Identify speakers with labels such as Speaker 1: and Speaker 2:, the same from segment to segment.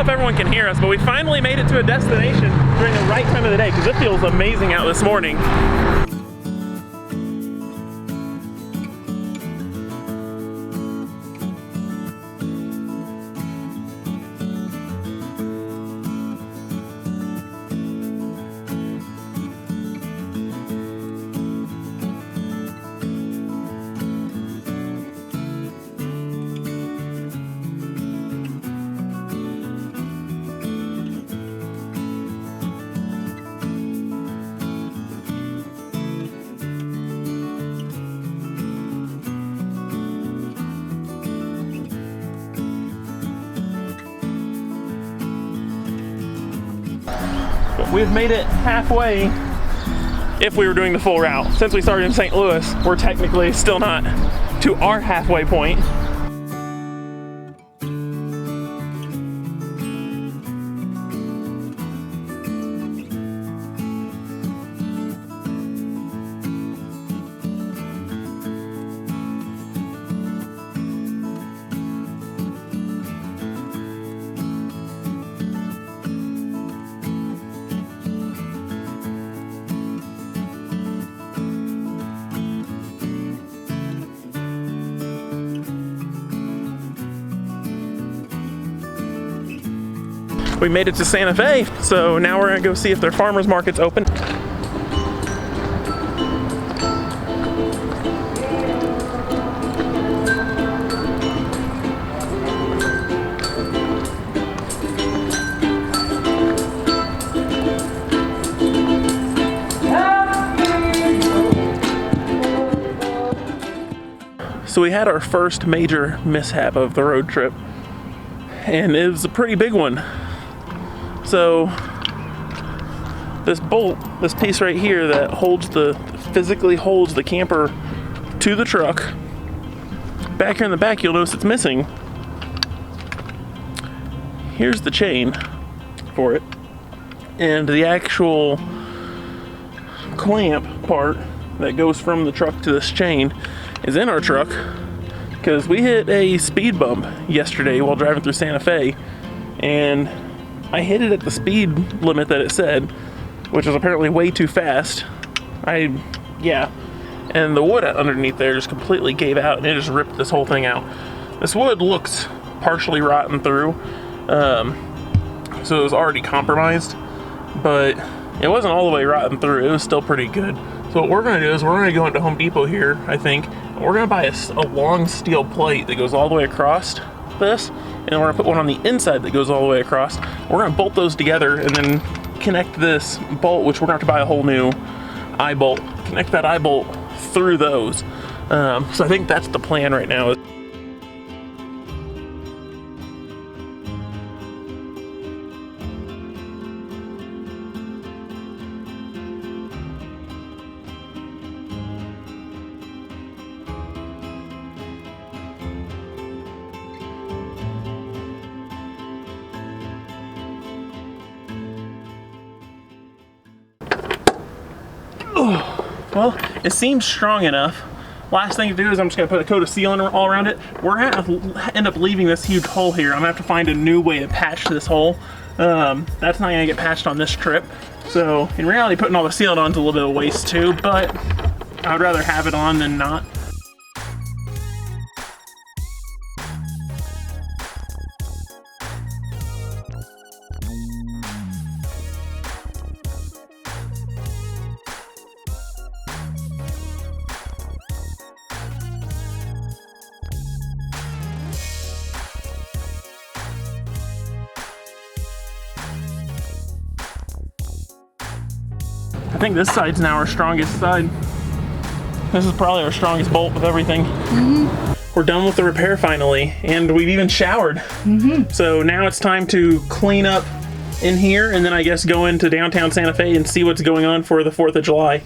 Speaker 1: if everyone can hear us, but we finally made it to a destination during the right time of the day because it feels amazing out this morning. We've made it halfway if we were doing the full route. Since we started in St. Louis, we're technically still not to our halfway point. We made it to Santa Fe, so now we're gonna go see if their farmers market's open. So we had our first major mishap of the road trip, and it was a pretty big one. So this bolt, this piece right here that physically holds the camper to the truck, back here in the back you'll notice it's missing. Here's the chain for it, and the actual clamp part that goes from the truck to this chain is in our truck because we hit a speed bump yesterday while driving through Santa Fe, and I hit it at the speed limit that it said, which was apparently way too fast. And the wood underneath there just completely gave out and it just ripped this whole thing out. This wood looks partially rotten through, so it was already compromised, but it wasn't all the way rotten through. It was still pretty good. So what we're gonna do is we're gonna go into Home Depot here, I think, and we're gonna buy a long steel plate that goes all the way across this, and we're gonna put one on the inside that goes all the way across. We're gonna bolt those together and then connect this bolt, which we're gonna have to buy a whole new eye bolt, connect that eye bolt through those. So I think that's the plan right now. Well, it seems strong enough. Last thing to do is I'm just gonna put a coat of sealant all around it. We're gonna end up leaving this huge hole here. I'm gonna have to find a new way to patch this hole. That's not gonna get patched on this trip. So in reality, putting all the sealant on is a little bit of a waste too, but I'd rather have it on than not. I think this side's now our strongest side. This is probably our strongest bolt of everything. We're done with the repair finally, and we've even showered. So now it's time to clean up in here, and then I guess go into downtown Santa Fe and see what's going on for the 4th of July.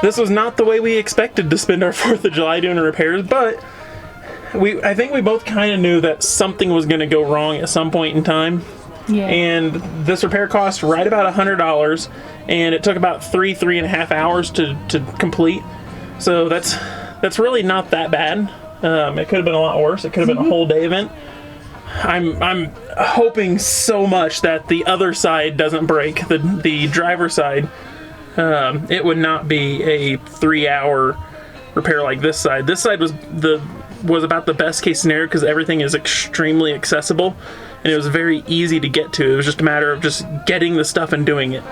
Speaker 1: This was not the way we expected to spend our 4th of July doing repairs, but I think we both kind of knew that something was going to go wrong at some point in time.
Speaker 2: Yeah.
Speaker 1: And this repair cost right about $100, and it took about 3.5 hours to complete. So that's really not that bad. It could have been a lot worse. It could have been a whole day event. I'm hoping so much that the other side doesn't break, the driver's side. It would not be a 3-hour repair like this side. This side was about the best case scenario because everything is extremely accessible and it was very easy to get to. It was just a matter of just getting the stuff and doing it.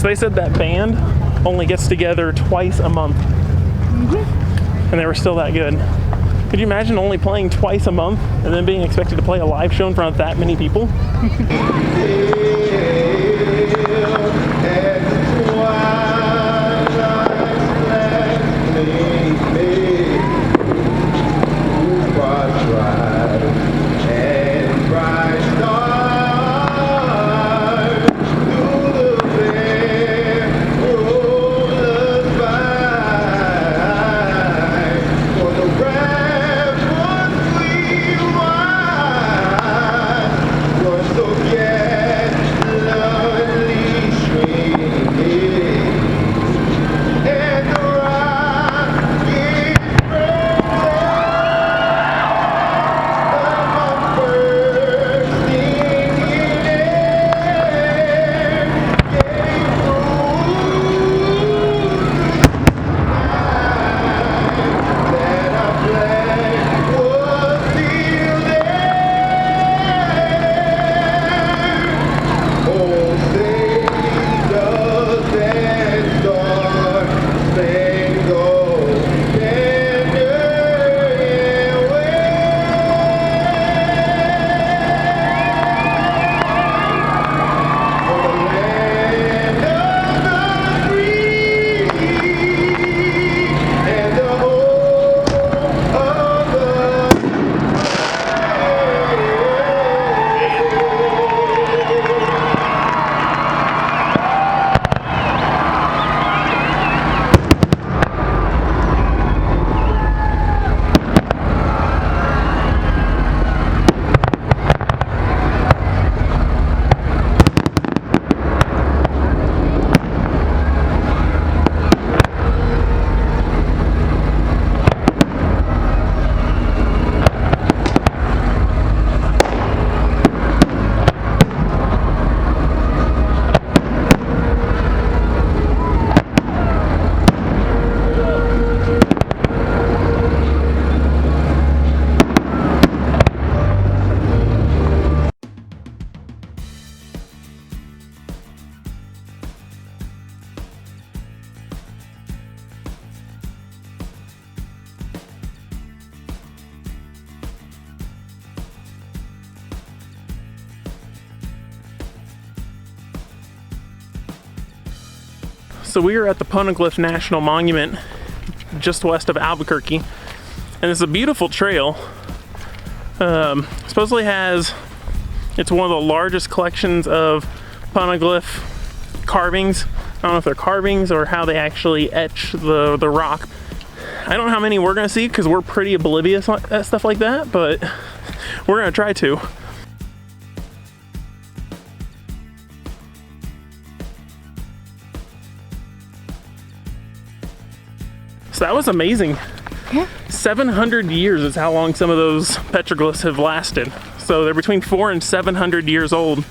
Speaker 1: They said that band only gets together twice a month. And they were still that good. Could you imagine only playing twice a month and then being expected to play a live show in front of that many people? So we are at the Poneglyph National Monument just west of Albuquerque, and it's a beautiful trail. Supposedly it's one of the largest collections of poneglyph carvings. I don't know if they're carvings or how they actually etch the rock. I don't know how many we're gonna see because we're pretty oblivious at stuff like that, but we're gonna try to. So that was amazing.
Speaker 2: Yeah.
Speaker 1: 700 years is how long some of those petroglyphs have lasted. So they're between 400 and 700 years old.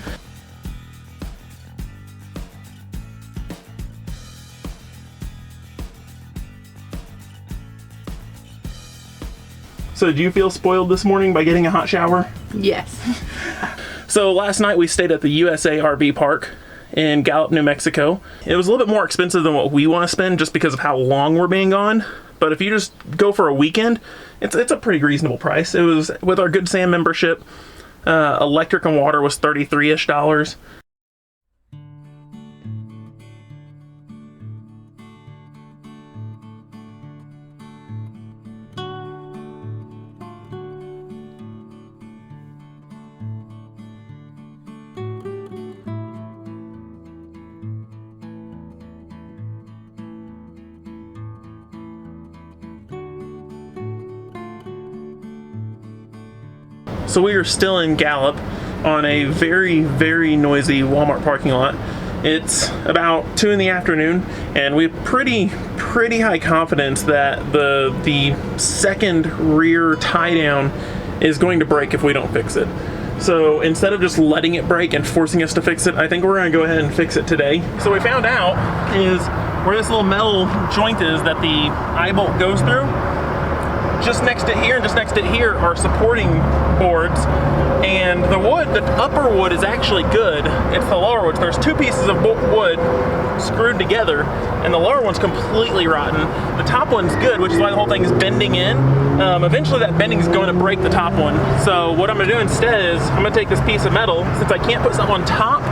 Speaker 1: So did you feel spoiled this morning by getting a hot shower?
Speaker 2: Yes.
Speaker 1: So last night we stayed at the USA RV Park in Gallup, New Mexico. It was a little bit more expensive than what we want to spend just because of how long we're being gone. But if you just go for a weekend, it's a pretty reasonable price. It was with our Good Sam membership. Electric and water was $33-ish. So we are still in Gallup on a very, very noisy Walmart parking lot. It's about 2 in the afternoon, and we have pretty high confidence that the second rear tie down is going to break if we don't fix it. So instead of just letting it break and forcing us to fix it, I think we're gonna go ahead and fix it today. So we found out is where this little metal joint is that the eye bolt goes through. Just next to here and just next to here are supporting boards, and the wood, the upper wood is actually good. It's the lower wood. There's 2 pieces of wood screwed together, and the lower one's completely rotten. The top one's good, which is why the whole thing is bending in. Eventually that bending is going to break the top one. So what I'm gonna do instead is I'm gonna take this piece of metal, since I can't put something on top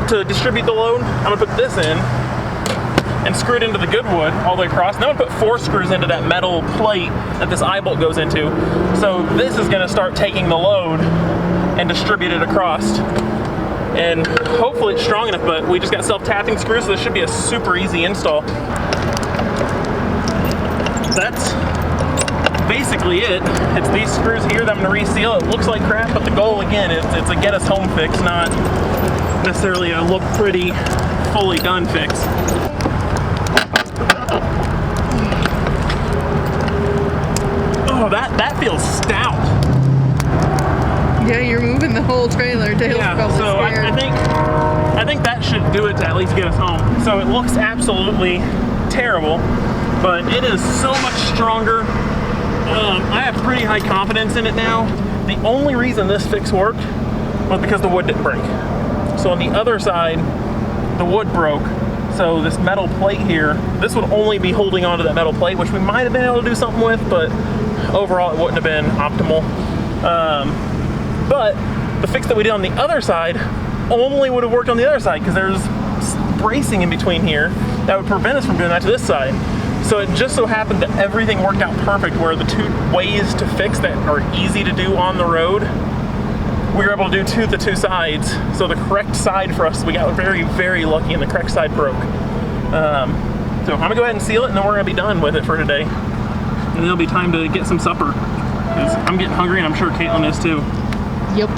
Speaker 1: to distribute the load, I'm gonna put this in and screw it into the good wood all the way across. And I'm gonna put 4 screws into that metal plate that this eye bolt goes into. So this is gonna start taking the load and distribute it across. And hopefully it's strong enough, but we just got self-tapping screws, so this should be a super easy install. That's basically it. It's these screws here that I'm gonna reseal. It looks like crap, but the goal again is it's a get us home fix, not necessarily a look pretty, fully done fix. Oh, that feels stout.
Speaker 2: Yeah, you're moving the whole trailer. Dale's probably
Speaker 1: so
Speaker 2: scared.
Speaker 1: I think that should do it to at least get us home. So it looks absolutely terrible, but it is so much stronger. I have pretty high confidence in it now. The only reason this fix worked was because the wood didn't break. So on the other side, the wood broke. So this metal plate here, this would only be holding onto that metal plate, which we might have been able to do something with, but overall it wouldn't have been optimal. But the fix that we did on the other side only would have worked on the other side because there's bracing in between here that would prevent us from doing that to this side. So it just so happened that everything worked out perfect where the 2 ways to fix that are easy to do on the road, we were able to do the 2 sides. So the correct side for us, we got very, very lucky and the correct side broke. So I'm gonna go ahead and seal it and then we're gonna be done with it for today. And then it'll be time to get some supper because I'm getting hungry and I'm sure Caitlin is too.
Speaker 2: Yep.